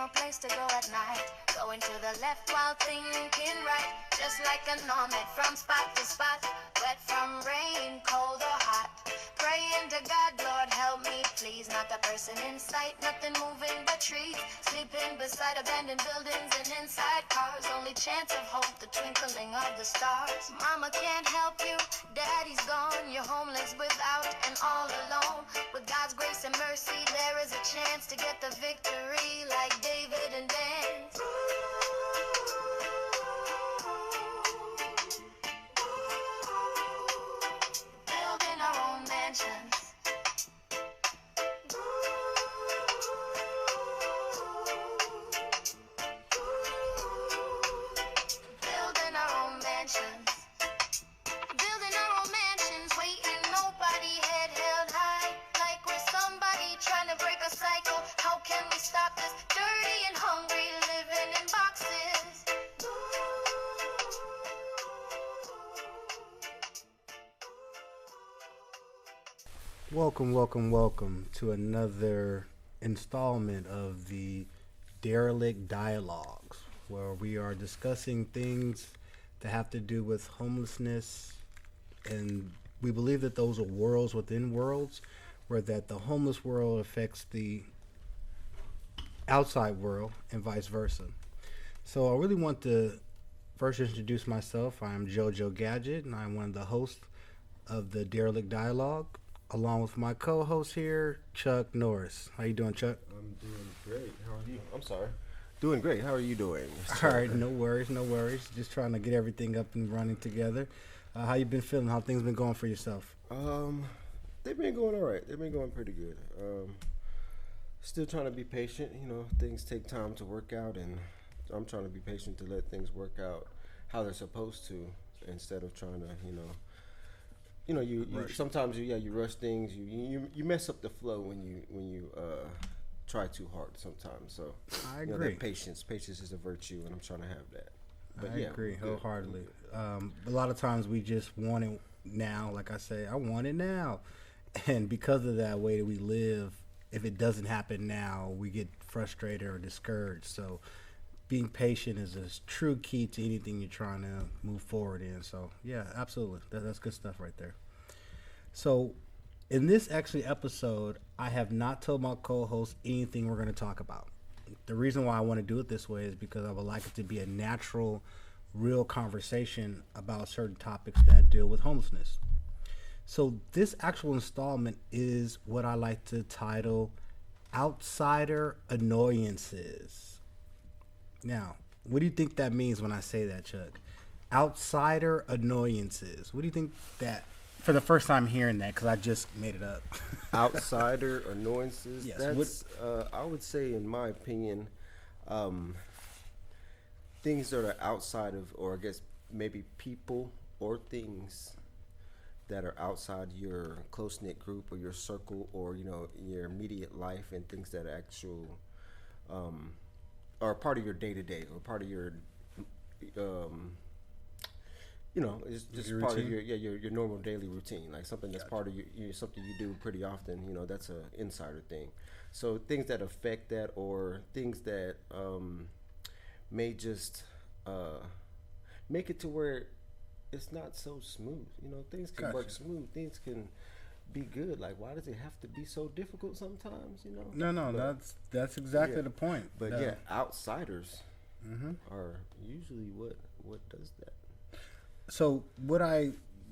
no place to go at night. Going to the left while thinking right. Just like a nomad from spot to spot. Wet from rain, cold or hot. Praying to God, Lord help me please. Not a person in sight, nothing moving but trees. Sleeping beside abandoned buildings and inside cars. Only chance of hope, the twinkling of the stars. Mama can't help you, daddy's gone. You're homeless without and all alone. With God's grace and mercy, there is a chance to get the victory like David and Dan. Building our own mansions. Building our own mansions. Building our own mansions, waiting nobody, head held high. Like we're somebody trying to break a cycle. How can we stop this? Dirty and hungry, living in boxes. Welcome to another installment of the Derelict Dialogues, where we are discussing things that have to do with homelessness, and we believe that those are worlds within worlds, where that the homeless world affects the outside world and vice versa. So I really want to first introduce myself. I'm JoJo Gadget, and I'm one of the hosts of the Derelict Dialogue, along with my co-host here, Chuck Norris. How you doing, Chuck? I'm doing great. How are you? I'm sorry. Doing great. How are you doing? All right, no worries. Just trying to get everything up and running together. How you been feeling? How things been going for yourself? They've been going all right. They've been going pretty good. Still trying to be patient. You know, things take time to work out, and I'm trying to be patient to let things work out how they're supposed to, instead of trying to, you sometimes you rush things. You mess up the flow when you try too hard sometimes. So I agree. That patience is a virtue, and I'm trying to have that. But I agree wholeheartedly. A lot of times we just want it now. Like I say, I want it now, and because of that way that we live, if it doesn't happen now, we get frustrated or discouraged. So being patient is a true key to anything you're trying to move forward in. So yeah, absolutely, that's good stuff right there. So in this episode, I have not told my co-host anything we're going to talk about. The reason why I want to do it this way is because I would like it to be a natural, real conversation about certain topics that deal with homelessness. So this actual installment is what I like to title Outsider Annoyances. Now, what do you think that means when I say that, Chuck? Outsider annoyances. What do you think that, for the first time hearing that, because I just made it up. Outsider annoyances. Yes. That's I would say, in my opinion, things that are outside of, or I guess maybe people or things that are outside your close knit group or your circle, or your immediate life, and things that are part of your day to day, or part of your it's just Your part routine? of your normal daily routine, like something that's part of something you do pretty often. That's a insider thing. So things that affect that, or things that may just make it to where it's not so smooth. Things can work smooth. Things can be good. Like, why does it have to be so difficult sometimes? No, But, that's exactly the point. But outsiders are usually what does that. So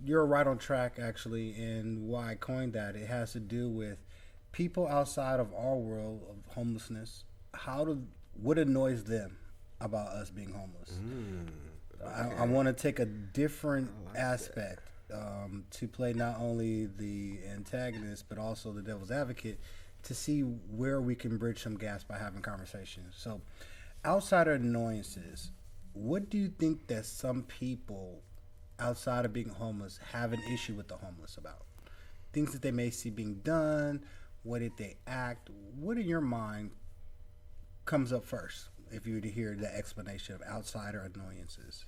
you're right on track, actually, and why I coined that, it has to do with people outside of our world of homelessness. What annoys them about us being homeless? Okay. I want to take a different aspect to play not only the antagonist but also the devil's advocate, to see where we can bridge some gaps by having conversations. So, outsider annoyances. What do you think that some people outside of being homeless have an issue with the homeless about? Things that they may see being done. What did they act? What in your mind comes up first if you were to hear the explanation of outsider annoyances?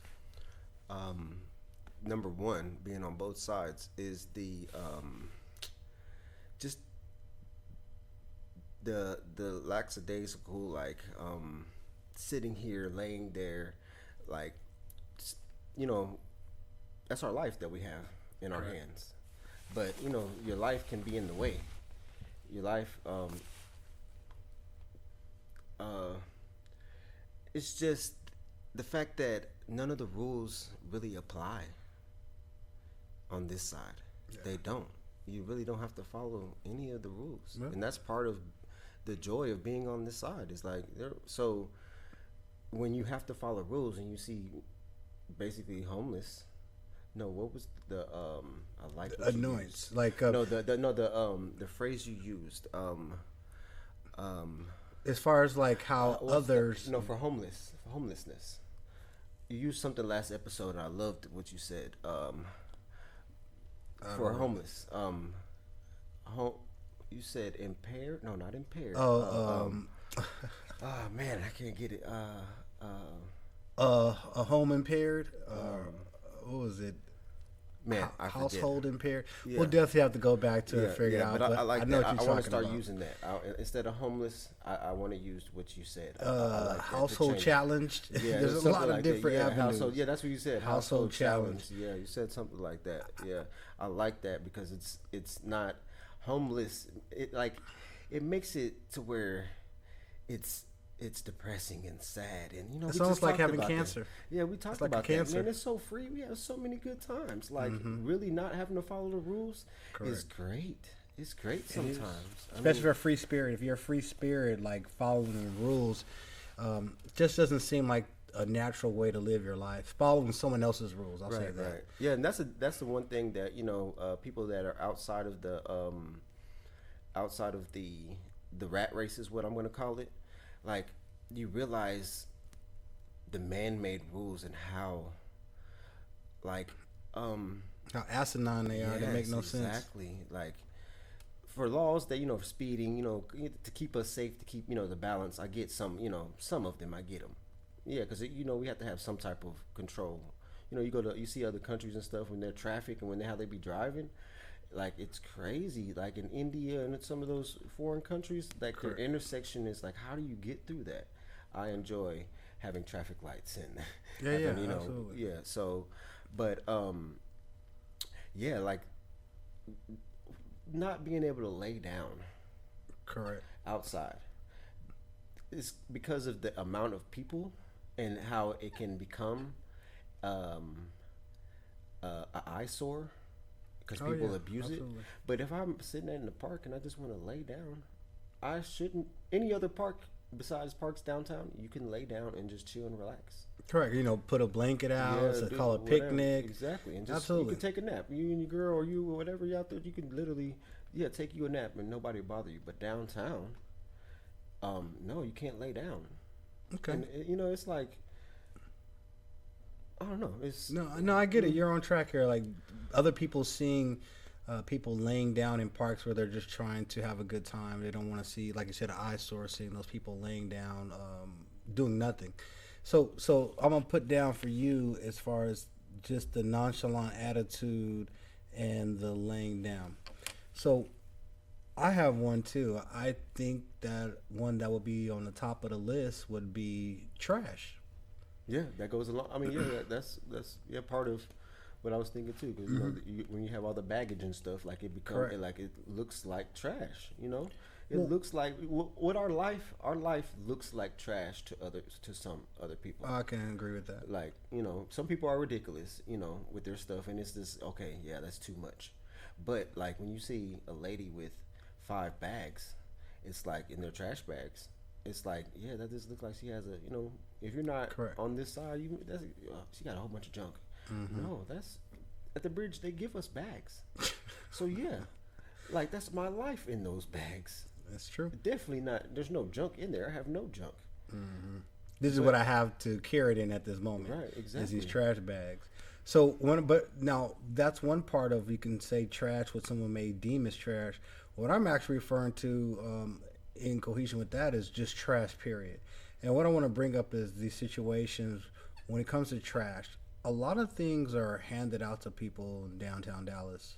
Number one, being on both sides, is the just the lackadaisical, like, sitting here, laying there, like, you know, that's our life that we have in our hands. But you know, your life can be in the way. Your life, it's just the fact that none of the rules really apply on this side. They don't. You really don't have to follow any of the rules, and that's part of the joy of being on this side. Is like so when you have to follow rules and you see basically homeless. No, what was the I like what annoyance? Like the phrase you used. As far as like how others for homelessness. You used something last episode and I loved what you said. For homeless. You said impaired? No, not impaired. Oh man, I can't get it. A home impaired. What was it? Man, household impaired. Yeah. We'll definitely have to go back to it, figure it out. But I like know that. what you're I want to talking start about. using that. Instead of homeless, I want to use what you said. I like that, household challenged. Yeah, There's a lot of like different avenues. Household, that's what you said. Household challenged. Yeah, you said something like that. Yeah, I like that because it's not homeless. It makes it to where it's depressing and sad, and you know It's we almost just like talked having about cancer. That. Yeah, we talked like a about that. cancer. Man, it's so free. We have so many good times. Like really not having to follow the rules is great. It's great sometimes. Especially for a free spirit. If you're a free spirit, like following the rules, just doesn't seem like a natural way to live your life. Following someone else's rules, I'll say that. Right. Yeah, and that's the one thing that people that are outside of the rat race is what I'm going to call it. Like you realize the man-made rules and how how asinine they are. They make no sense. Exactly. Like for laws that for speeding, to keep us safe, to keep the balance. I get some of them. I get them. Yeah, because we have to have some type of control. You see other countries and stuff when they're traffic and how they be driving. Like it's crazy. Like in India and some of those foreign countries, like their intersection is like, how do you get through that? I enjoy having traffic lights and absolutely. Yeah. So, but like not being able to lay down Correct. outside is because of the amount of people and how it can become an eyesore because people abuse absolutely. it. But if I'm sitting in the park and I just want to lay down, I shouldn't. Any other park besides parks downtown, you can lay down and just chill and relax. Correct. Put a blanket out, call it a picnic. Exactly. And just Absolutely. you can take a nap. You and your girl or you or whatever you out there, you can literally take you a nap and nobody will bother you. But downtown, no, you can't lay down. Okay. And it's like I don't know. It's No, I get it. You're on track here. Like other people seeing people laying down in parks where they're just trying to have a good time. They don't want to see, like you said, an eyesore, seeing those people laying down, doing nothing. So I'm gonna put down for you as far as just the nonchalant attitude and the laying down. So I have one too. I think that one that would be on the top of the list would be trash. Yeah, that goes along. I mean, that's part of what I was thinking too. Because when you have all the baggage and stuff, like it becomes it looks like trash. It looks like what our life looks like trash to some other people. I can agree with that. Like some people are ridiculous, with their stuff, and it's just okay. Yeah, that's too much. But like when you see a lady with 5 bags, it's like in their trash bags. It's like, yeah, that just looks like she has if you're not on this side, she got a whole bunch of junk. No, that's at the bridge. They give us bags, so yeah, like that's my life in those bags. That's true. Definitely not. There's no junk in there. I have no junk. This is what I have to carry it in at this moment. Right, exactly. Is these trash bags. So but now that's one part of, you can say trash, what someone may deem as trash. What I'm actually referring to in cohesion with that is just trash, period. And what I want to bring up is these situations when it comes to trash. A lot of things are handed out to people in downtown Dallas,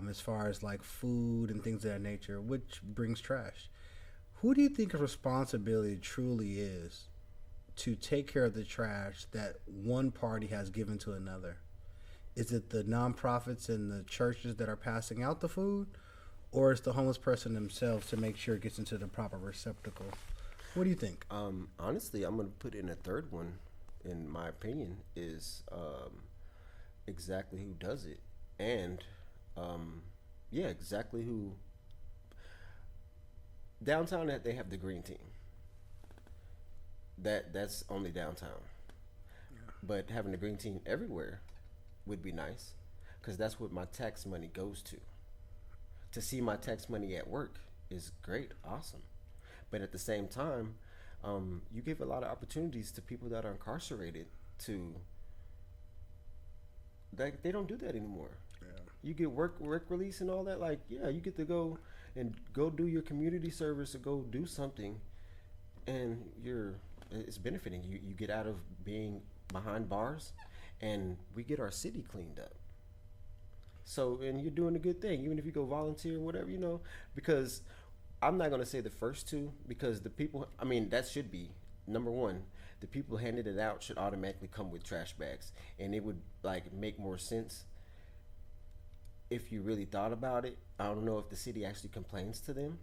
as far as like food and things of that nature, which brings trash. Who do you think a responsibility truly is to take care of the trash that one party has given to another? Is it the nonprofits and the churches that are passing out the food, or is the homeless person themselves to make sure it gets into the proper receptacle? What do you think? Honestly, I'm gonna put in a third one. In my opinion, is exactly who does it, and yeah, exactly who. Downtown, that they have the green team. That's only downtown, but having the green team everywhere would be nice, because that's what my tax money goes to. To see my tax money at work is great, awesome, but at the same time, you give a lot of opportunities to people that are incarcerated to. Like, they don't do that anymore. Yeah. You get work release and all that. Like, yeah, you get to go do your community service or go do something, and it's benefiting you. You get out of being behind bars, and we get our city cleaned up. So, and you're doing a good thing, even if you go volunteer or whatever, because I'm not going to say the first two, because the people, I mean, that should be number one. The people handed it out should automatically come with trash bags, and it would like make more sense if you really thought about it. I don't know if the city actually complains to them.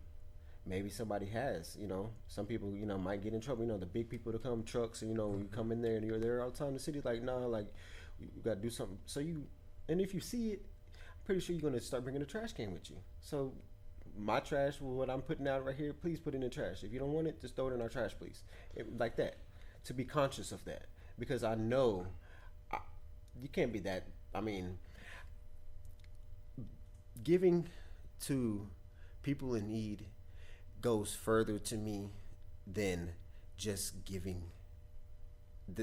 Maybe somebody has, some people, might get in trouble. The big people to come, trucks, and, you come in there and you're there all the time. The city's like, nah, like, you got to do something. And if you see it, I'm pretty sure you're going to start bringing a trash can with you. So my trash, what I'm putting out right here, please put it in the trash. If you don't want it, just throw it in our trash, please. Like that. To be conscious of that. Because I know you can't be that, giving to people in need goes further to me than just giving,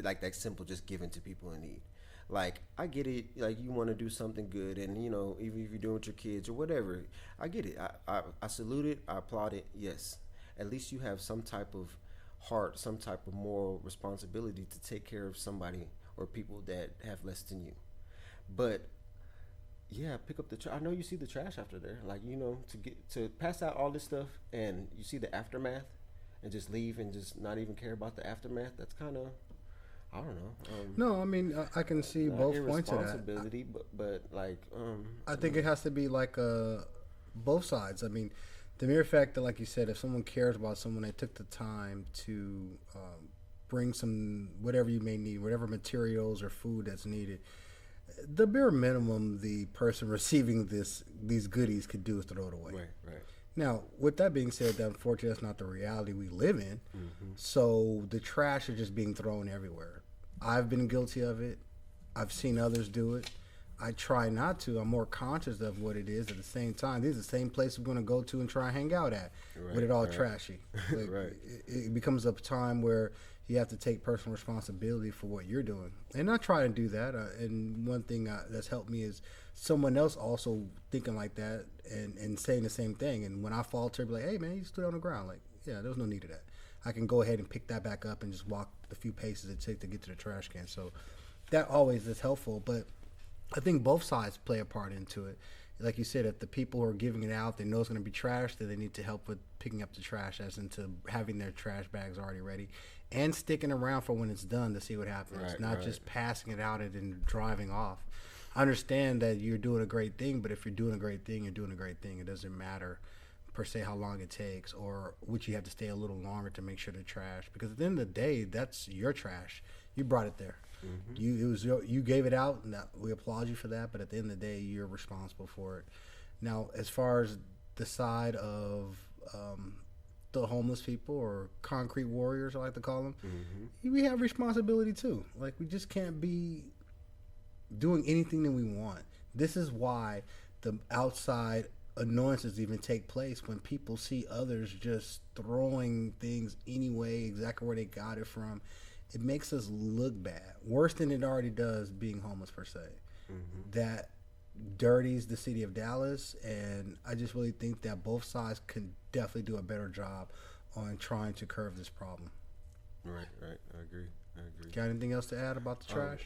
like that simple just giving to people in need. Like, I get it, like, you want to do something good, and even if you're doing with your kids or whatever, I get it. I salute it, I applaud it. Yes, at least you have some type of heart, some type of moral responsibility to take care of somebody or people that have less than you. But yeah, pick up the trash. I know you see the trash after there, like, to pass out all this stuff, and you see the aftermath, and just leave and just not even care about the aftermath. That's kind of, I don't know. No, I mean, I can see both points of that. Irresponsibility, but like, I think it has to be like both sides. I mean, the mere fact that, like you said, if someone cares about someone, they took the time to bring some whatever you may need, whatever materials or food that's needed. The bare minimum the person receiving these goodies could do is throw it away. Right. Now, with that being said, unfortunately, that's not the reality we live in. Mm-hmm. So the trash is just being thrown everywhere. I've been guilty of it. I've seen others do it. I try not to. I'm more conscious of what it is. At the same time, these are the same place I'm going to go to and try and hang out at with it all trashy. Like, Right. It becomes a time where you have to take personal responsibility for what you're doing. And I try to do that. And one thing that's helped me is someone else also thinking like that and saying the same thing. And when I falter, be like, hey, man, you stood on the ground. Like, yeah, there's no need of that. I can go ahead and pick that back up and just walk the few paces it takes to get to the trash can. So that always is helpful. But I think both sides play a part into it. Like you said, if the people who are giving it out, they know it's going to be trash, then they need to help with picking up the trash, as into having their trash bags already ready and sticking around for when it's done to see what happens, not just passing it out and driving off. I understand that you're doing a great thing, but if you're doing a great thing, you're doing a great thing. It doesn't matter per se how long it takes, or would you have to stay a little longer to make sure the trash, because at the end of the day, that's your trash. You brought it there. Mm-hmm. You gave it out, and we applaud you for that. But at the end of the day, you're responsible for it. Now, as far as the side of the homeless people, or concrete warriors, I like to call them, we have responsibility too. Like, we just can't be doing anything that we want. This is why the outside annoyances even take place, when people see others just throwing things anyway, exactly where they got it from. It makes us look bad, worse than it already does being homeless per se. That dirties the city of Dallas, and I just really think that both sides can definitely do a better job on trying to curb this problem. Right. I agree. Got anything else to add about the trash?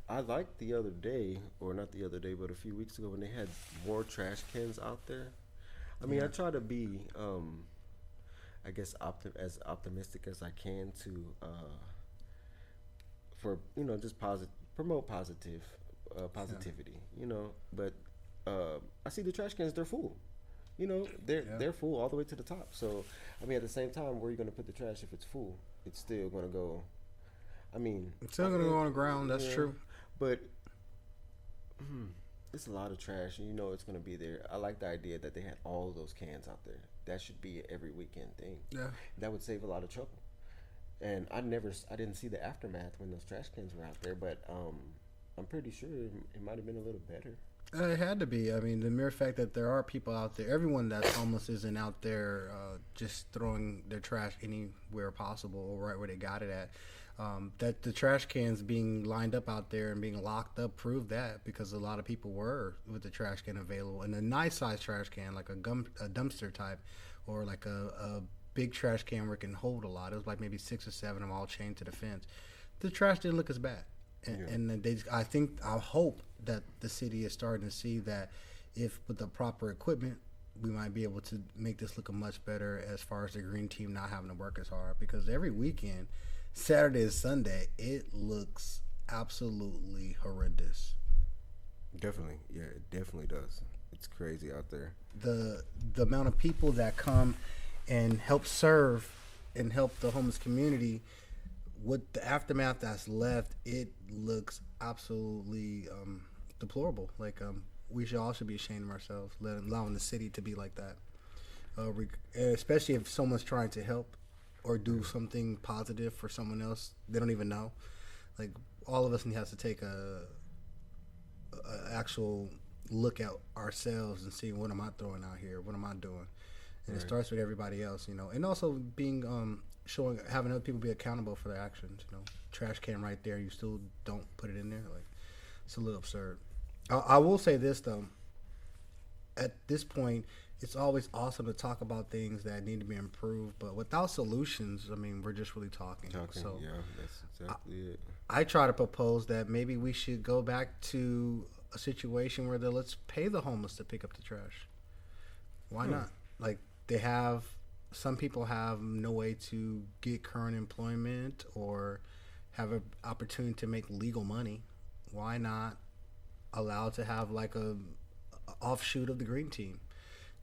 I liked the other day, or not the other day, but a few weeks ago, when they had more trash cans out there. I mean, I try to be I guess, as optimistic as I can to, for just promote positivity. But I see the trash cans; they're full. They're full all the way to the top. So, I mean, at the same time, where are you going to put the trash if it's full? It's still going to go. I mean, it's still gonna go on the ground. That's true. But it's a lot of trash, and it's going to be there. I like the idea that they had all of those cans out there. That should be an every weekend thing. Yeah, that would save a lot of trouble. And I didn't see the aftermath when those trash cans were out there, but I'm pretty sure it might have been a little better. It had to be. I mean, the mere fact that there are people out there, everyone that's homeless isn't out there just throwing their trash anywhere possible or right where they got it at. That the trash cans being lined up out there and being locked up proved that, because a lot of people were with the trash can available, and a nice size trash can, like a dumpster type, or like a big trash can where it can hold a lot. It was like maybe 6 or 7 of them all chained to the fence. The trash didn't look as bad, and I hope that the city is starting to see that if with the proper equipment, we might be able to make this look much better as far as the green team not having to work as hard, because every weekend, Saturday and Sunday, it looks absolutely horrendous. Definitely. Yeah, it definitely does. It's crazy out there. The amount of people that come and help serve and help the homeless community, with the aftermath that's left, it looks absolutely deplorable. Like we should all be ashamed of ourselves, allowing the city to be like that. Especially if someone's trying to help or do something positive for someone else they don't even know. Like, all of us have to take a actual look at ourselves and see, what am I throwing out here? What am I doing? And it starts with everybody else, and also being having other people be accountable for their actions. Trash can right there, you still don't put it in there. Like, it's a little absurd. I will say this though. At this point, it's always awesome to talk about things that need to be improved, but without solutions, I mean, we're just really talking. So yeah, that's exactly it. I try to propose that maybe we should go back to a situation where let's pay the homeless to pick up the trash. Why not? Like, some people have no way to get current employment or have an opportunity to make legal money. Why not allow to have like a offshoot of the green team?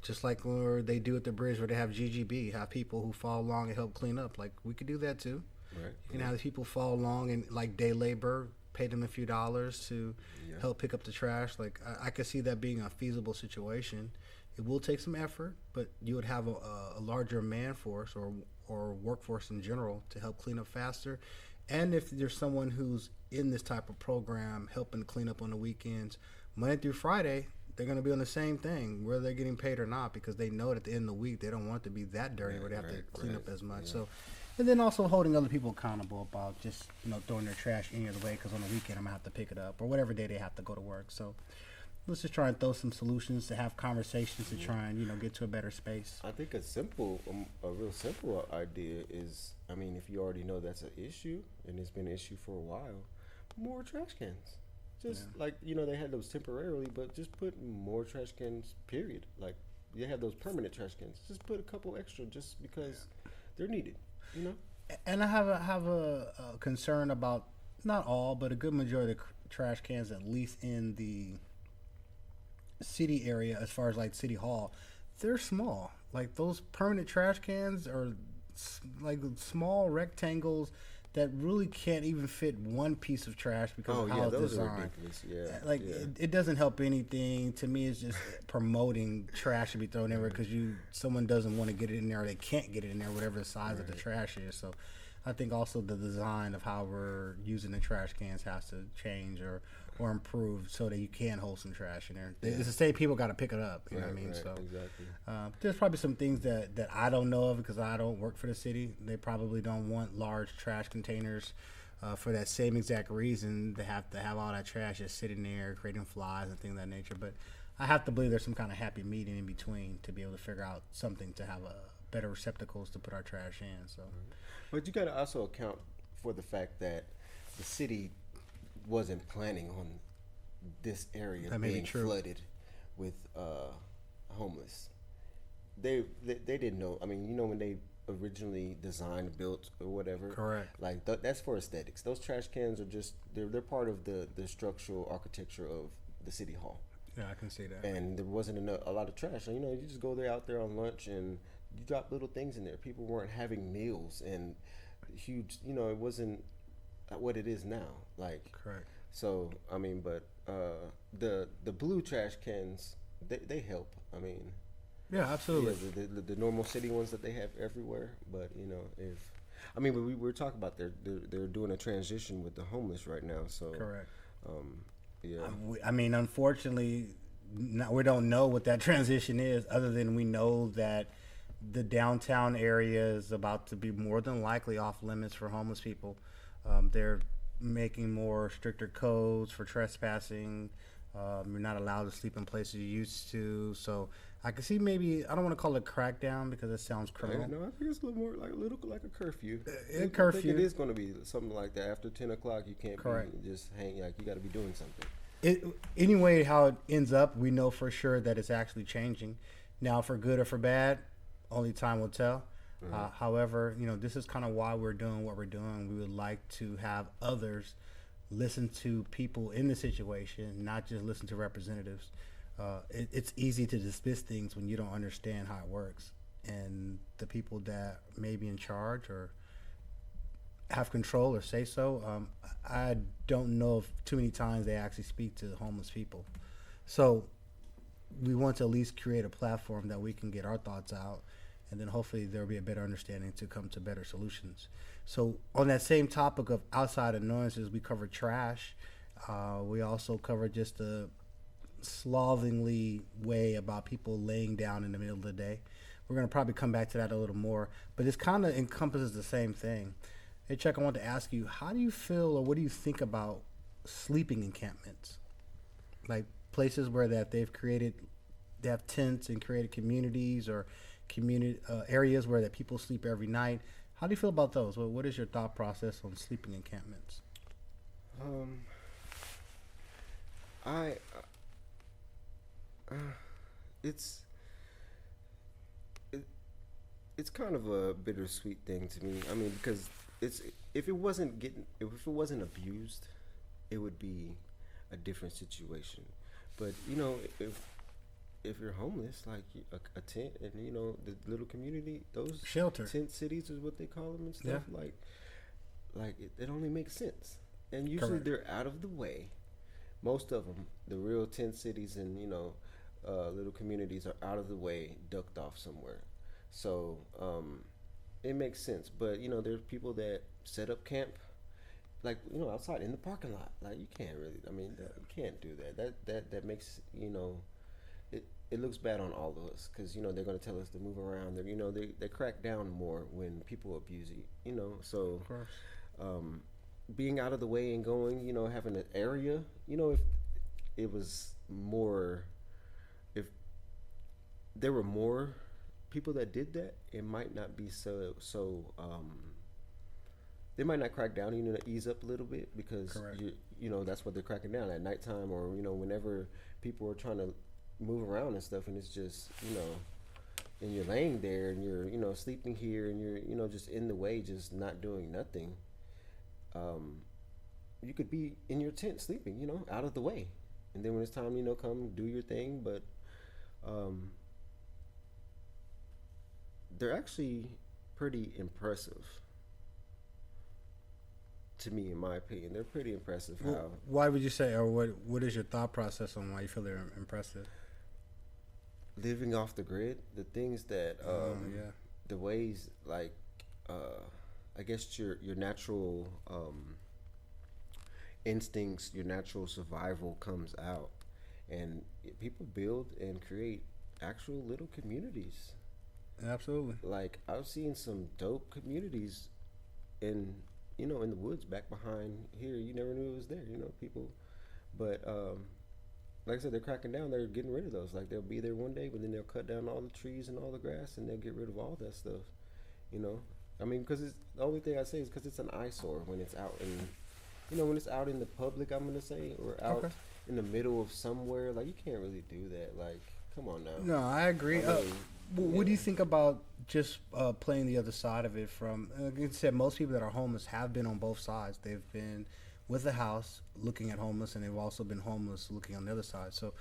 Just like where they do at the bridge, where they have GGB, have people who fall along and help clean up. Like, we could do that too. Right. You can have people fall along and, like, day labor, pay them a few dollars to help pick up the trash. Like, I could see that being a feasible situation. It will take some effort, but you would have a larger man force or workforce in general to help clean up faster. And if there's someone who's in this type of program helping clean up on the weekends, Monday through Friday, they're going to be on the same thing, whether they're getting paid or not, because they know that at the end of the week they don't want it to be that dirty where they have to clean up as much. So, and then also holding other people accountable about just throwing their trash any other way, because on the weekend I'm going to have to pick it up, or whatever day they have to go to work. So let's just try and throw some solutions, to have conversations to try and get to a better space. I think a real simple idea is, I mean, if you already know that's an issue and it's been an issue for a while, more trash cans. Just like, they had those temporarily, but just put more trash cans, period. Like, they have those permanent trash cans. Just put a couple extra just because they're needed, And I have a concern about, not all, but a good majority of the trash cans, at least in the city area, as far as like City Hall, they're small. Like, those permanent trash cans are like small rectangles that really can't even fit one piece of trash because of how it's designed. Like, it doesn't help anything. To me, it's just promoting trash to be thrown everywhere because someone doesn't want to get it in there, or they can't get it in there, whatever the size of the trash is. So I think also the design of how we're using the trash cans has to change or improve so that you can hold some trash in there. It's the same people got to pick it up. You know what I mean? So exactly. There's probably some things that I don't know of because I don't work for the city. They probably don't want large trash containers for that same exact reason. They have to have all that trash just sitting there, creating flies and things of that nature. But I have to believe there's some kind of happy medium in between to be able to figure out something to have better receptacles to put our trash in. So, but you got to also account for the fact that the city wasn't planning on this area being flooded with homeless. They didn't know. I mean, when they originally designed, built, or whatever. Correct. Like that's for aesthetics. Those trash cans are just they're part of the structural architecture of the city hall. Yeah, I can see that. And there wasn't a lot of trash. And, you just go there out there on lunch and you drop little things in there. People weren't having meals and huge. It wasn't what it is now. Like Correct. so. I mean, but the blue trash cans they help. I mean. Yeah, absolutely. Yeah, the normal city ones that they have everywhere. But but we were talking about they're doing a transition with the homeless right now. So Correct. Yeah. I mean, unfortunately, we don't know what that transition is, other than we know that the downtown area is about to be more than likely off limits for homeless people. They're making more stricter codes for trespassing. You're not allowed to sleep in places you used to. So I can see maybe, I don't want to call it crackdown because it sounds criminal. No, I think it's a little more like a curfew. A curfew. I think it is going to be something like that. After 10 o'clock, you can't Correct. be just hang. Like you got to be doing something. Anyway, how it ends up, we know for sure that it's actually changing. Now, for good or for bad, only time will tell. However, this is kind of why we're doing what we're doing. We would like to have others listen to people in the situation, not just listen to representatives. It's easy to dismiss things when you don't understand how it works. And the people that may be in charge or have control or say so, I don't know if too many times they actually speak to homeless people. So we want to at least create a platform that we can get our thoughts out, and then hopefully there'll be a better understanding to come to better solutions. So on that same topic of outside annoyances, we covered trash. We also covered just the slovenly way about people laying down in the middle of the day. We're going to probably come back to that a little more, but this kind of encompasses the same thing. Hey, Chuck, I want to ask you, how do you feel or what do you think about sleeping encampments? Like places where they have tents and created communities or community areas where that people sleep every night. How do you feel about those? What is your thought process on sleeping encampments? It's kind of a bittersweet thing to me. I mean, because if it wasn't abused, it would be a different situation. But if you're homeless, like a tent, and the little community, those shelter tent cities is what they call them and stuff. Yeah. Like it only makes sense. And usually Correct. They're out of the way. Most of them, the real tent cities and little communities are out of the way, ducked off somewhere. So it makes sense. But there's people that set up camp, like outside in the parking lot. Like you can't really. I mean, you can't do that. That makes it looks bad on all of us because they're going to tell us to move around. They crack down more when people abuse it. So of course. Being out of the way and going, having an area, if it was more, if there were more people that did that, it might not be so they might not crack down, to ease up a little bit because that's what they're cracking down at nighttime or whenever people are trying to move around and stuff, and it's just and you're laying there and you're sleeping here and you're just in the way, just not doing nothing. You could be in your tent sleeping, out of the way, and then when it's time, come do your thing. But they're actually pretty impressive to me, in my opinion. They're pretty impressive. Why would you say, or what is your thought process on why you feel they're impressive? Living off the grid, the things that the ways, like I guess your natural instincts, your natural survival comes out, and people build and create actual little communities. Absolutely. Like I've seen some dope communities in in the woods back behind here. You never knew it was there. People, but like I said, they're cracking down. They're getting rid of those. Like they'll be there one day, but then they'll cut down all the trees and all the grass, and they'll get rid of all that stuff. I mean, because it's the only thing I say is because it's an eyesore when it's out in, when it's out in the public. I'm gonna say, or out in the middle of somewhere. Like you can't really do that. Like Come on now. No, I agree. I mean, What do you think about just playing the other side of it? From like you said, most people that are homeless have been on both sides. They've been with the house looking at homeless, and they've also been homeless looking on the other side. So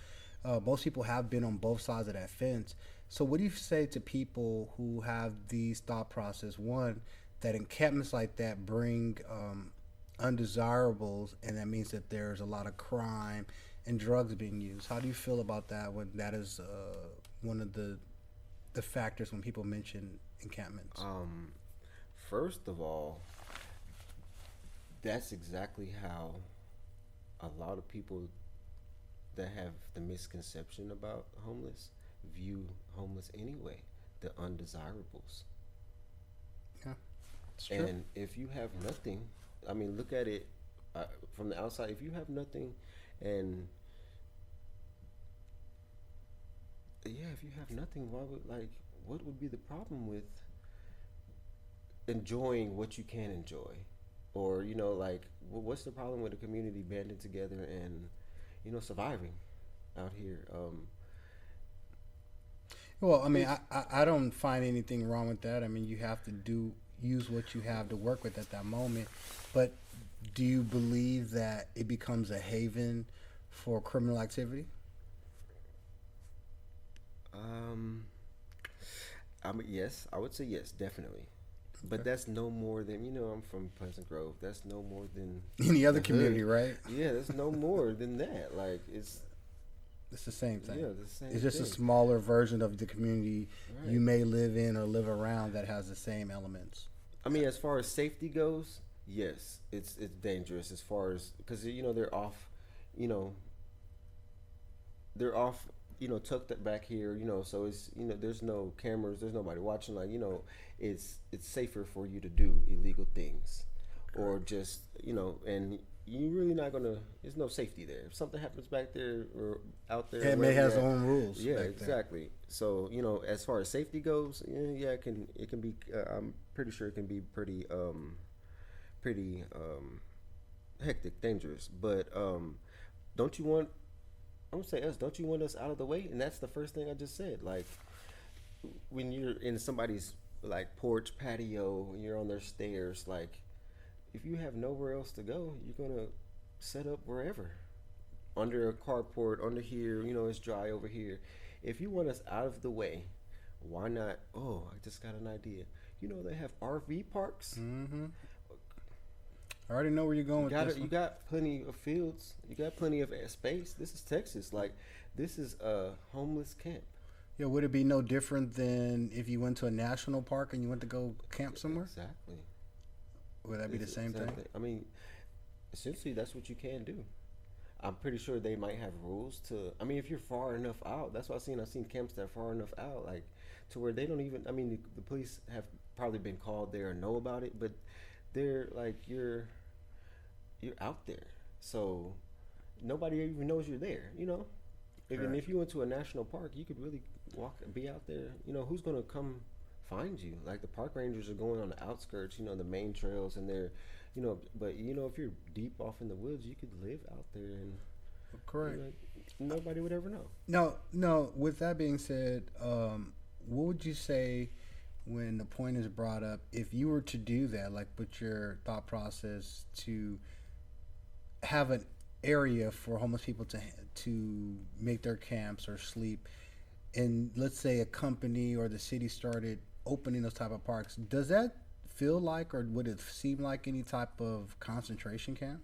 most people have been on both sides of that fence. So what do you say to people who have these thought process? One, that encampments like that bring undesirables, and that means that there's a lot of crime and drugs being used. How do you feel about that when that is one of the factors when people mention encampments? First of all, that's exactly how a lot of people that have the misconception about homeless view homeless anyway, the undesirables. Yeah, it's true. And if you have nothing, I mean, look at it from the outside. If you have nothing, and yeah, if you have nothing, what would be the problem with enjoying what you can enjoy? Or, what's the problem with a community banding together and, surviving out here? Well, I mean, I don't find anything wrong with that. I mean, you have to use what you have to work with at that moment. But do you believe that it becomes a haven for criminal activity? Yes, I would say yes, definitely. But that's no more than, I'm from Pleasant Grove. That's no more than Any other community, right? Yeah, that's no more than that. Like, it's the same thing. Yeah, the same It's just thing. a smaller version of the community Right. you may live in or live around that has the same elements. I mean, as far as safety goes, yes, it's dangerous as far as, because they're off, you know, they're off, tucked back here, so it's there's no cameras, there's nobody watching, like it's safer for you to do illegal things, or just and you really not gonna. There's no safety there. If something happens back there or out there, It may wherever has you're its at, own rules. yeah, back there. exactly. So as far as safety goes, yeah, it can be. I'm pretty sure it can be pretty hectic, dangerous. But don't you want? I'm gonna say us. Don't you want us out of the way? And that's the first thing I just said. Like when you're in somebody's like porch, patio, and you're on their stairs, like if you have nowhere else to go, you're gonna set up wherever, under a carport, under here. It's dry over here. If you want us out of the way, why not? Oh, I just got an idea. They have RV parks. Mm-hmm. I already know where you're going with this. You got plenty of fields. You got plenty of space. This is Texas. Like, this is a homeless camp. Yeah, would it be no different than if you went to a national park and you went to go camp somewhere? Exactly. Would that be the same thing? I mean, essentially, that's what you can do. I'm pretty sure they might have rules to. I mean, if you're far enough out, that's what I've seen camps that are far enough out, like to where they don't even. I mean, the police have probably been called there and know about it, but they're like you're out there, so nobody even knows you're there. Even if you went to a national park, you could really be out there. Who's gonna come find you? Like the park rangers are going on the outskirts, the main trails, and they're, but if you're deep off in the woods, you could live out there and Correct. Nobody would ever know. No. With that being said, what would you say when the point is brought up? If you were to do that, like with your thought process to have an area for homeless people to make their camps or sleep, and let's say a company or the city started opening those type of parks, does that feel like, or would it seem like any type of concentration camp,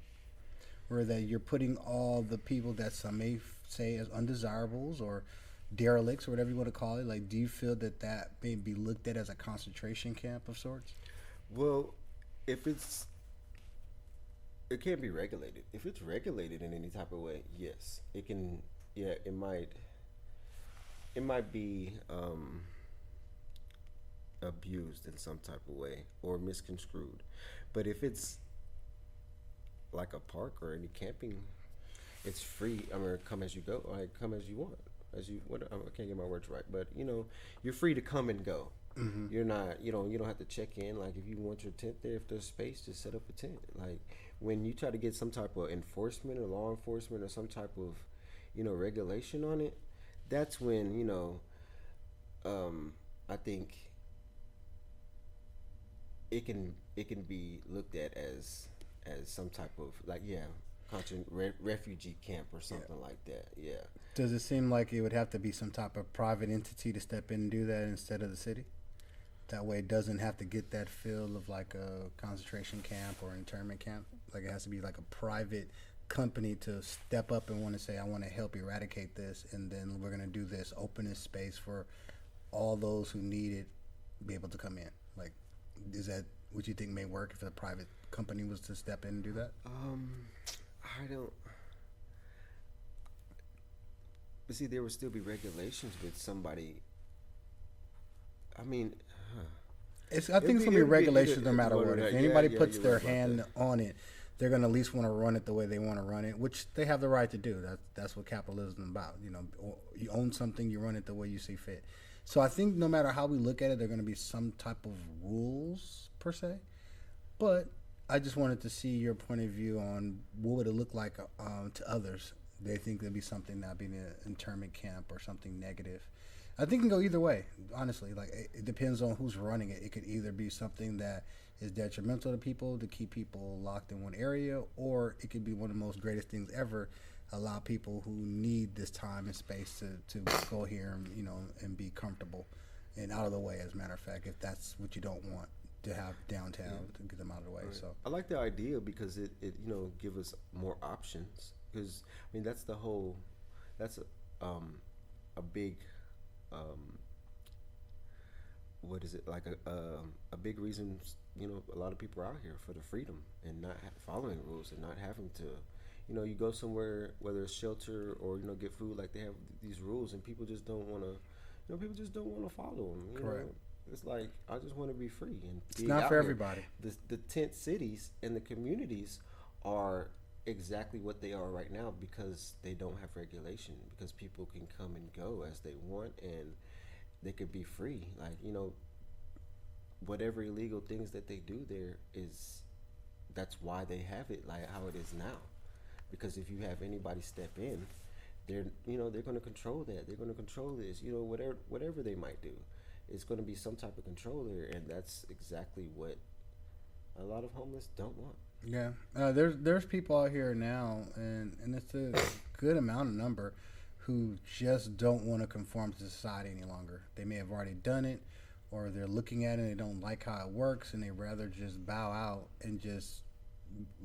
where that you're putting all the people that some may say as undesirables or derelicts or whatever you want to call it? Like, do you feel that may be looked at as a concentration camp of sorts? Well, it can't be regulated. If it's regulated in any type of way, yes, it can. Yeah, it might be abused in some type of way or misconstrued. But if it's like a park or any camping, it's free. I mean, come as you go, like come as you want, I can't get my words right, but you're free to come and go. Mm-hmm. You're not, you don't have to check in. Like if you want your tent there, if there's space, just set up a tent. Like when you try to get some type of enforcement or law enforcement or some type of, regulation on it, that's when I think it can be looked at as some type of like refugee camp or something like that. Yeah. Does it seem like it would have to be some type of private entity to step in and do that instead of the city? That way it doesn't have to get that feel of like a concentration camp or internment camp. Like it has to be like a private company to step up and want to say, I want to help eradicate this, and then we're going to do this, open this space for all those who need it be able to come in. Like, is that what you think may work if a private company was to step in and do that? I don't. But see, there would still be regulations with somebody. I mean, I think it's going to be regulations no matter what. If anybody yeah, puts you're their right about hand that. on it, they're going to at least want to run it the way they want to run it, which they have the right to do. That's what capitalism is about. You know, you own something, you run it the way you see fit. So I think no matter how we look at it, there are going to be some type of rules per se. But I just wanted to see your point of view on what would it look like to others. They think there'd be something that'd be an internment camp or something negative. I think it can go either way, honestly. Like it depends on who's running it. It could either be something that is detrimental to people to keep people locked in one area, or it could be one of the most greatest things ever, allow people who need this time and space to go here and and be comfortable and out of the way. As a matter of fact, if that's what you don't want to have downtown, to get them out of the way. Right. So I like the idea because it give us more options. Because I mean that's a big what is it like a big reason a lot of people are out here for the freedom and not following rules and not having to you go somewhere whether it's shelter or get food, like they have these rules and people just don't want to follow them. Correct. It's like I just want to be free and it's not for everybody. The tent cities and the communities are exactly what they are right now because they don't have regulation, because people can come and go as they want and they could be free. Like whatever illegal things that they do there that's why they have it like how it is now, because if you have anybody step in, they're going to control that, they're going to control this, whatever they might do, it's going to be some type of control there, and that's exactly what a lot of homeless don't want. Yeah, there's people out here now, and it's a good amount of number who just don't want to conform to society any longer. They may have already done it, or they're looking at it and they don't like how it works, and they rather just bow out and just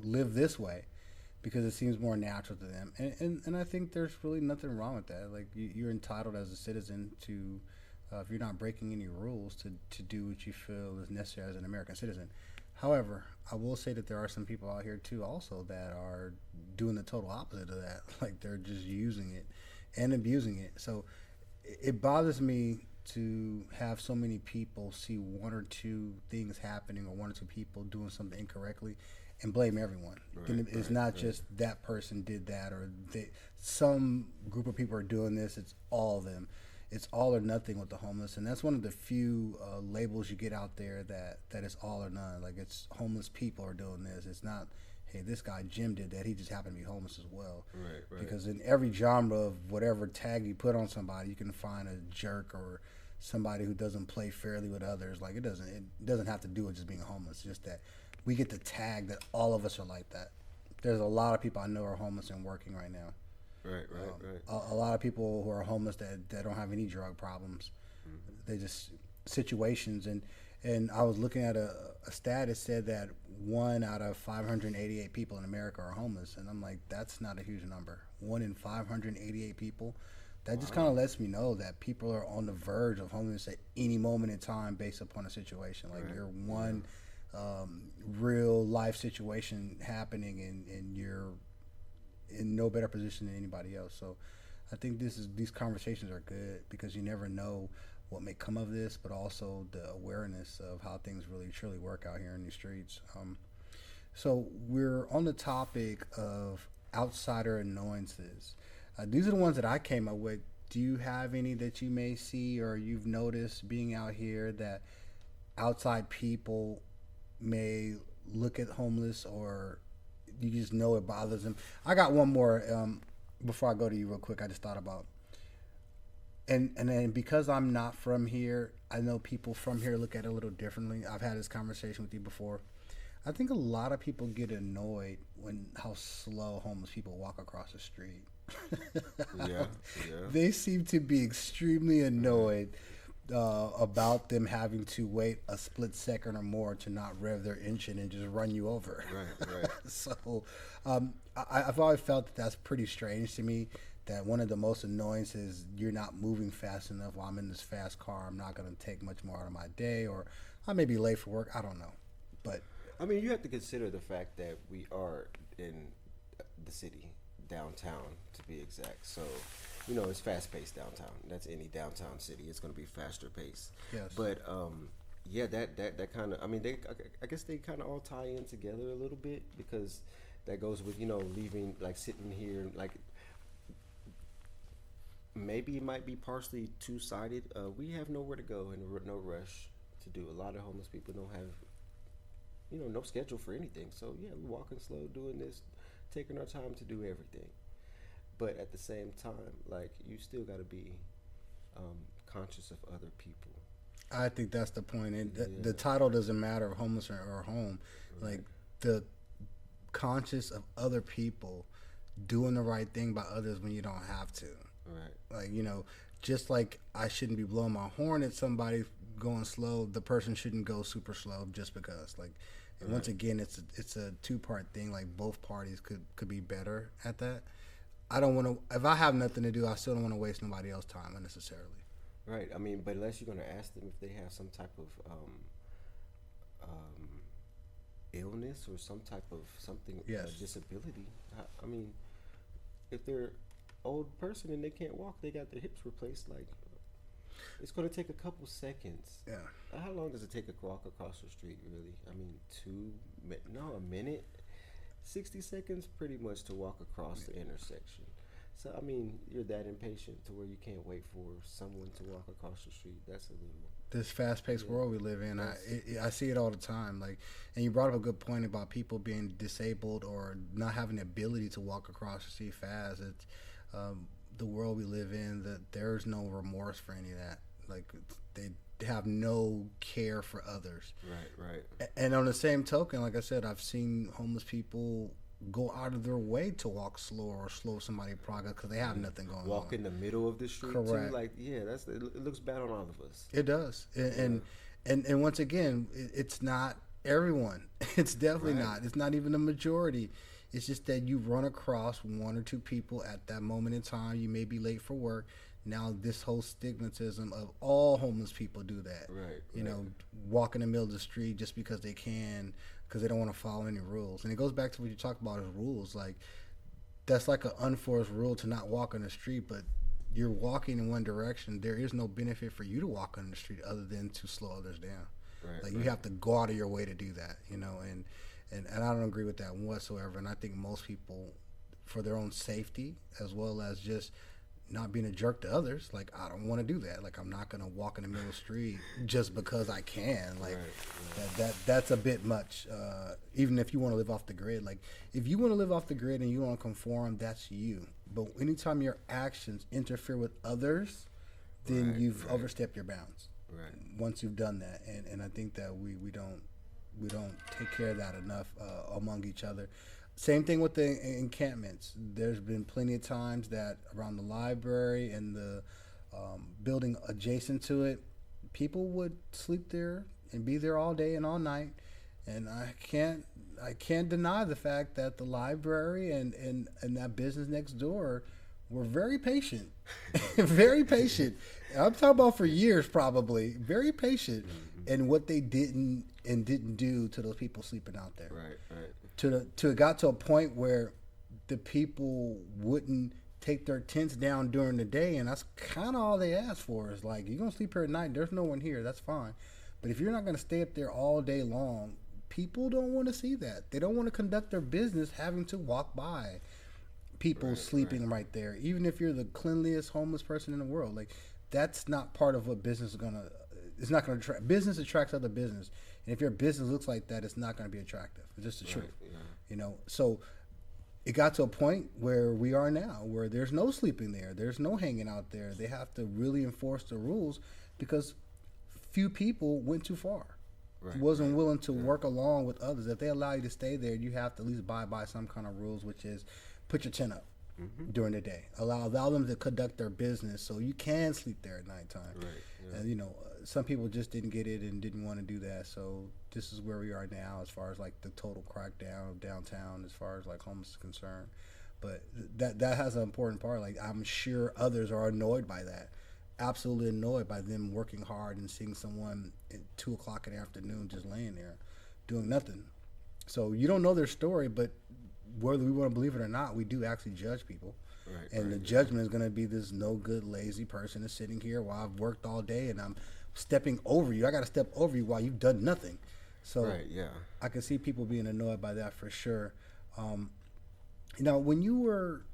live this way because it seems more natural to them. And I think there's really nothing wrong with that. Like you're entitled as a citizen to, if you're not breaking any rules, to do what you feel is necessary as an American citizen. However, I will say that there are some people out here too also that are doing the total opposite of that. Like they're just using it and abusing it. So it bothers me to have so many people see one or two things happening or one or two people doing something incorrectly and blame everyone. Right, it's not just that person did that or some group of people are doing this. It's all of them. It's all or nothing with the homeless, and that's one of the few labels you get out there that is all or none. Like it's homeless people are doing this. It's not, hey, this guy Jim did that. He just happened to be homeless as well. Right. Because in every genre of whatever tag you put on somebody, you can find a jerk or somebody who doesn't play fairly with others. Like it doesn't have to do with just being homeless. It's just that we get the tag that all of us are like that. There's a lot of people I know are homeless and working right now. Right. A lot of people who are homeless that don't have any drug problems. Mm-hmm. They just situations. And I was looking at a stat that said that 1 out of 588 people in America are homeless. And I'm like, that's not a huge number. 1 in 588 people. That just kind of lets me know that people are on the verge of homelessness at any moment in time based upon a situation. Like you're one real life situation happening and you're in no better position than anybody else. So I think these conversations are good because you never know what may come of this, but also the awareness of how things really truly work out here in these streets. So we're on the topic of outsider annoyances. These are the ones that I came up with. Do you have any that you may see or you've noticed being out here that outside people may look at homeless, or you just know it bothers them? I got one more before I go to you real quick. I just thought about and then because I'm not from here, I know people from here look at it a little differently. I've had this conversation with you before. I think a lot of people get annoyed when how slow homeless people walk across the street. Yeah, yeah. They seem to be extremely annoyed about them having to wait a split second or more to not rev their engine and just run you over. Right. So I've always felt that that's pretty strange to me. That one of the most annoyances is you're not moving fast enough. While I'm in this fast car, I'm not going to take much more out of my day, or I may be late for work. I don't know, but I mean, you have to consider the fact that we are in the city, downtown to be exact. So, you know, it's fast paced downtown. That's any downtown city. It's going to be faster paced. Yes. But yeah, that kind of. I mean, I guess they kind of all tie in together a little bit because that goes with leaving like sitting here like. Maybe it might be partially two-sided. We have nowhere to go and no rush to do. A lot of homeless people don't have, no schedule for anything. So yeah, we're walking slow, doing this, taking our time to do everything. But at the same time, like you still got to be conscious of other people. I think that's the point. And the title doesn't matter, homeless or home. Right. Like the conscious of other people, doing the right thing by others when you don't have to. Right. Like, just like I shouldn't be blowing my horn at somebody going slow, the person shouldn't go super slow just because. Like, and once again, it's a two-part thing. Like, both parties could be better at that. I don't want to. If I have nothing to do, I still don't want to waste nobody else's time unnecessarily. Right. I mean, but unless you're going to ask them if they have some type of illness or some type of something, Yes. disability. I mean, if they're old person and they can't walk, they got their hips replaced, like it's going to take a couple seconds. Yeah. How long does it take a walk across the street, really? I mean, a minute, 60 seconds pretty much to walk across the intersection. So I mean, you're that impatient to where you can't wait for someone to walk across the street. That's a little. This fast-paced world we live in, I see it all the time. Like, and you brought up a good point about people being disabled or not having the ability to walk across the street fast. It's the world we live in, that there's no remorse for any of that. Like, they have no care for others. Right. And on the same token, like I said, I've seen homeless people go out of their way to walk slower or slow somebody's progress because they have nothing going on. Walk in the middle of the street. Correct. Too. Like, yeah, it looks bad on all of us. It does. And once again, it's not everyone. It's definitely not. It's not even the majority. It's just that you run across one or two people at that moment in time. You may be late for work. Now this whole stigmatism of all homeless people do that. Right. Walk in the middle of the street just because they can, because they don't want to follow any rules. And it goes back to what you talked about as rules. Like, that's like an unforced rule to not walk on the street, but you're walking in one direction. There is no benefit for you to walk on the street other than to slow others down. Right. You have to go out of your way to do that, and I don't agree with that whatsoever. And I think most people, for their own safety as well as just not being a jerk to others, like, I don't want to do that. Like, I'm not going to walk in the middle of the street just because I can. Like, that's a bit much. Even if you want to live off the grid, like, if you want to live off the grid and you want to conform, that's you. But anytime your actions interfere with others, then you've overstepped your bounds. Right. Once you've done that, and I think that we don't take care of that enough among each other. Same thing with the encampments. There's been plenty of times that around the library and the building adjacent to it, people would sleep there and be there all day and all night. And I can't deny the fact that the library and that business next door were very patient, very patient. I'm talking about for years, probably very patient in what they didn't do to those people sleeping out there. Right. To it got to a point where the people wouldn't take their tents down during the day, and that's kind of all they asked for. Is like, you're gonna sleep here at night. There's no one here. That's fine. But if you're not gonna stay up there all day long, people don't want to see that. They don't want to conduct their business having to walk by people sleeping right there. Even if you're the cleanliest homeless person in the world, like, that's not part of what business is gonna. It's not gonna attract. Business attracts other business, and if your business looks like that, it's not gonna be attractive. It's just the truth. Yeah. So it got to a point where we are now, where there's no sleeping there, there's no hanging out there. They have to really enforce the rules because few people went too far. Right, Wasn't right. willing to work along with others. If they allow you to stay there, you have to at least abide by some kind of rules, which is put your chin up during the day. Allow them to conduct their business so you can sleep there at nighttime. Right. Yeah. And some people just didn't get it and didn't want to do that. So this is where we are now, as far as like the total crackdown of downtown, as far as like homeless is concerned. But that has an important part. Like, I'm sure others are annoyed by that. Absolutely annoyed by them working hard and seeing someone at 2 o'clock in the afternoon just laying there doing nothing. So you don't know their story, but whether we want to believe it or not, we do actually judge people. Right, And right, the judgment is going to be this no good, lazy person is sitting here while I've worked all day and I'm stepping over you. I got to step over you while you've done nothing. So Right, yeah. I can see people being annoyed by that for sure. Now, when you were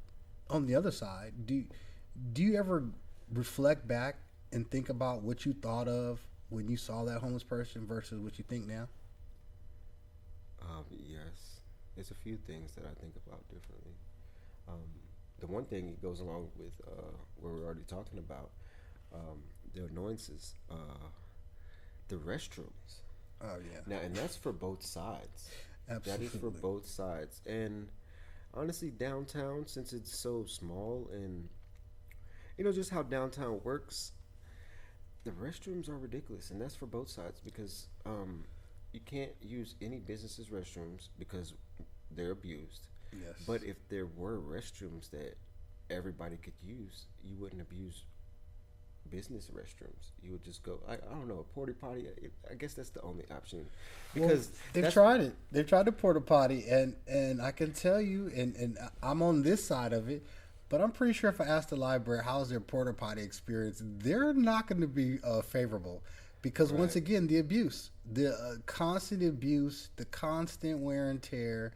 on the other side, do you ever reflect back and think about what you thought of when you saw that homeless person versus what you think now? Yes, there's a few things that I think about differently. The one thing it goes along with what we're already talking about, the annoyances, the restrooms. Oh yeah, Now, and that's for both sides. absolutely. That is for both sides. And honestly, downtown, since it's so small and just how downtown works, the restrooms are ridiculous, and that's for both sides because you can't use any businesses' restrooms because they're abused. Yes. But if there were restrooms that everybody could use, you wouldn't abuse business restrooms. You would just go. I don't know, a porta potty. I guess that's the only option because they've tried it. They've tried the porta potty, and I can tell you, and I'm on this side of it. But I'm pretty sure if I ask the library how's their porta potty experience, they're not going to be favorable, because once Right. again, the abuse, the constant abuse, the constant wear and tear,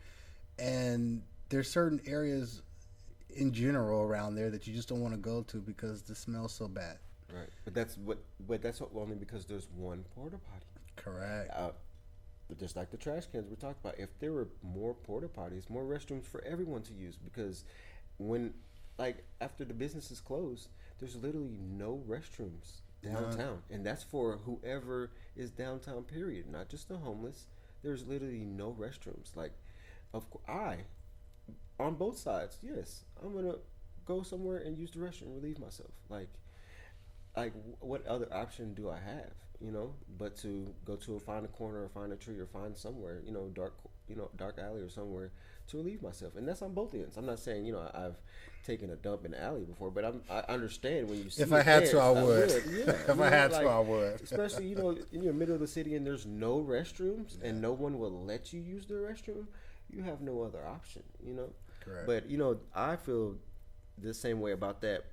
and there's certain areas in general around there that you just don't want to go to because the smell's so bad. Right, but that's only because there's one porta potty. Correct. But just like the trash cans we talked about, if there were more porta potties, more restrooms for everyone to use, because when after the business is closed, there's literally no restrooms downtown, and that's for whoever is downtown. Period, not just the homeless. There's literally no restrooms. Like, on both sides, yes, I'm gonna go somewhere and use the restroom, relieve myself. What other option do I have? But to go to find a corner or find a tree or find somewhere, dark alley or somewhere to relieve myself. And that's on both ends. I'm not saying, I've taken a dump in the alley before, but I understand when you see If I had to, I would. Yeah, If I had to, I would. Especially, in the middle of the city and there's no restrooms and no one will let you use the restroom, you have no other option, Correct. But, I feel the same way about that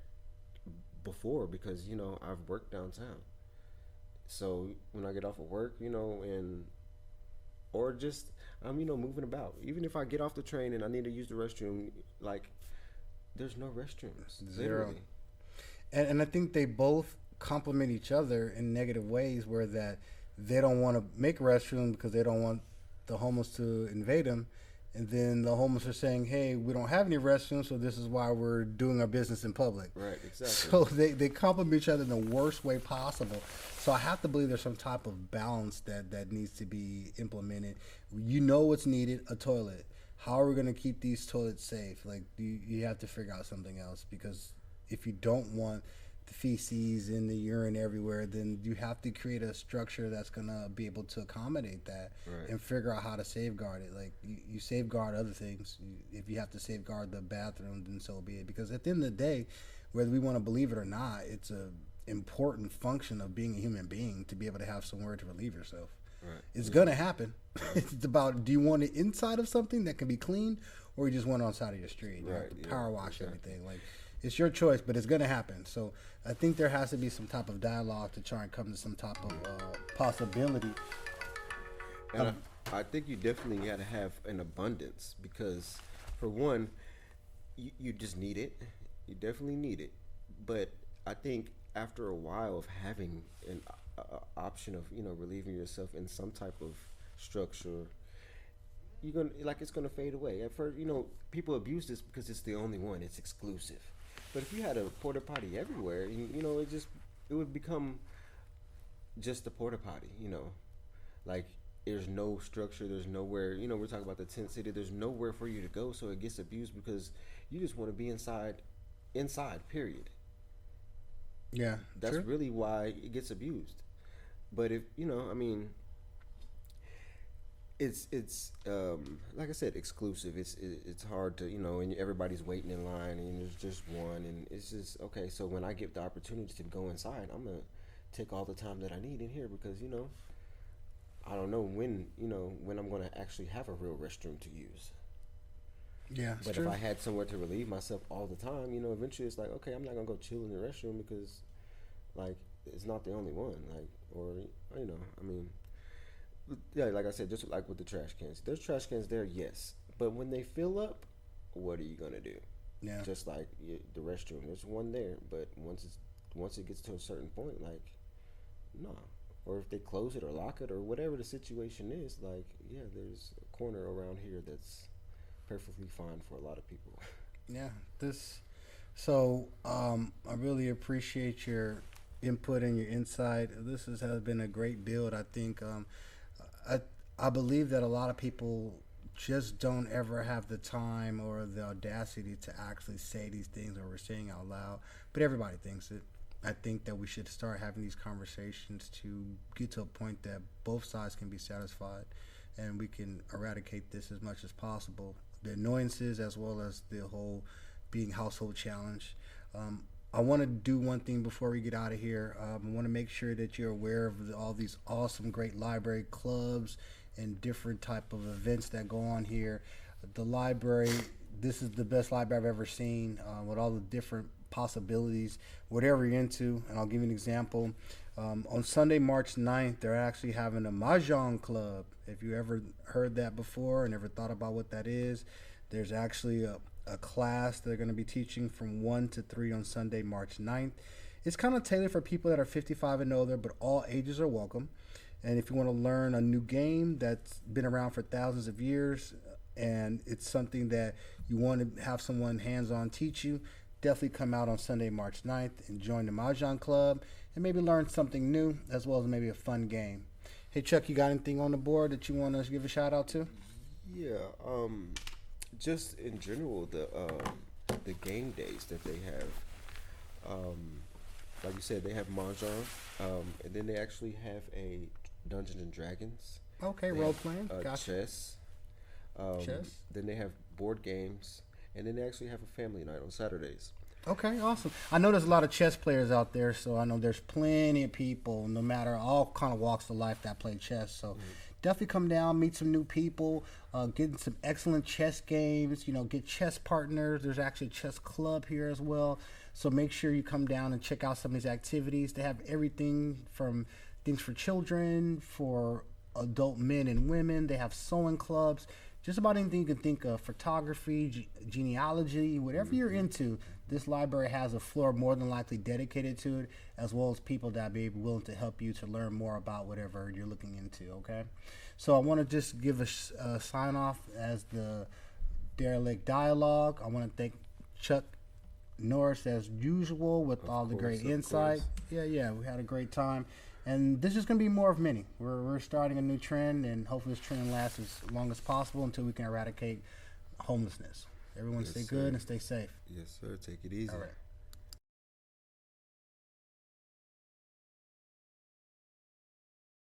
before because, I've worked downtown. So when I get off of work, or just I'm, moving about. Even if I get off the train and I need to use the restroom, there's no restrooms. Zero. Literally. And I think they both complement each other in negative ways, where that they don't want to make a restroom because they don't want the homeless to invade them. And then the homeless are saying, hey, we don't have any restrooms, so this is why we're doing our business in public. Right, exactly. So they complement each other in the worst way possible. So I have to believe there's some type of balance that needs to be implemented. What's needed, a toilet. How are we going to keep these toilets safe? You have to figure out something else, because if you don't want the feces and the urine everywhere, then you have to create a structure that's going to be able to accommodate that. Right. And figure out how to safeguard it. You safeguard other things. If you have to safeguard the bathroom, then so be it. Because at the end of the day, whether we want to believe it or not, it's a important function of being a human being to be able to have somewhere to relieve yourself. Right. It's gonna happen. It's about, do you want it inside of something that can be cleaned, or you just want it on the side of your street? You Right, have to yeah, power wash exactly. everything. It's your choice, but it's gonna happen. So I think there has to be some type of dialogue to try and come to some type of possibility. And I think you definitely got to have an abundance because, for one, you just need it. You definitely need it. But I think after a while of having an option of relieving yourself in some type of structure, you're gonna like it's gonna fade away. At first, people abuse this because it's the only one. It's exclusive. But if you had a porta potty everywhere, it would become just a porta potty. Like there's no structure. There's nowhere. We're talking about the tent city. There's nowhere for you to go, so it gets abused because you just want to be inside. Inside. Period. Yeah, That's true. really why it gets abused. But if it's like I said, exclusive. It's hard to and everybody's waiting in line, and there's just one, and it's just okay. So when I get the opportunity to go inside, I'm gonna take all the time that I need in here because I don't know when I'm gonna actually have a real restroom to use. Yeah, it's But true. if I had somewhere to relieve myself all the time, eventually it's like okay, I'm not gonna go chill in the restroom because like it's not the only one. Like or I mean. Yeah, like I said, just like with the trash cans. There's trash cans there, yes. But when they fill up, what are you gonna do? Yeah. Just like the restroom, there's one there, but once it gets to a certain point, like, nah. Or if they close it or lock it or whatever the situation is, like, yeah, there's a corner around here that's perfectly fine for a lot of people. Yeah. I really appreciate your input and your insight. Has been a great build. I think I I believe that a lot of people just don't ever have the time or the audacity to actually say these things that we're saying out loud. But everybody thinks it. I think that we should start having these conversations to get to a point that both sides can be satisfied and we can eradicate this as much as possible. The annoyances as well as the whole being household challenge. I want to do one thing before we get out of here. I want to make sure that you're aware of all these awesome, great library clubs and different type of events that go on here. The library, this is the best library I've ever seen with all the different possibilities, whatever you're into. And I'll give you an example. On Sunday, March 9th, they're actually having a Mahjong club. If you ever heard that before and ever thought about what that is, there's actually a class they're going to be teaching from 1 to 3 on Sunday, March 9th. It's kind of tailored for people that are 55 and older, but all ages are welcome. And if you want to learn a new game that's been around for thousands of years and it's something that you want to have someone hands-on teach you, definitely come out on Sunday, March 9th and join the Mahjong Club and maybe learn something new as well as maybe a fun game. Hey, Chuck, you got anything on the board that you want to give a shout out to? Yeah, just in general, the game days that they have, like you said, they have mahjong, and then they actually have a Dungeons and Dragons. Okay, They role have, playing. Gotcha. Chess. Chess. Then they have board games, and then they actually have a family night on Saturdays. Okay, awesome. I know there's a lot of chess players out there, so I know there's plenty of people, no matter all kind of walks of life, that play chess. So definitely come down, meet some new people, get in some excellent chess games, get chess partners. There's actually a chess club here as well. So make sure you come down and check out some of these activities. They have everything from things for children, for adult men and women. They have sewing clubs. Just about anything you can think of, photography, genealogy, whatever you're into, this library has a floor more than likely dedicated to it, as well as people that be willing to help you to learn more about whatever you're looking into, okay? So I want to just give a sign off as the Derelict Dialogue. I want to thank Chuck Norris as usual with all the great insight. Yeah, we had a great time. And this is going to be more of many. We're starting a new trend, and hopefully this trend lasts as long as possible until we can eradicate homelessness. Everyone stay good and stay safe. Yes, sir. Take it easy. All right.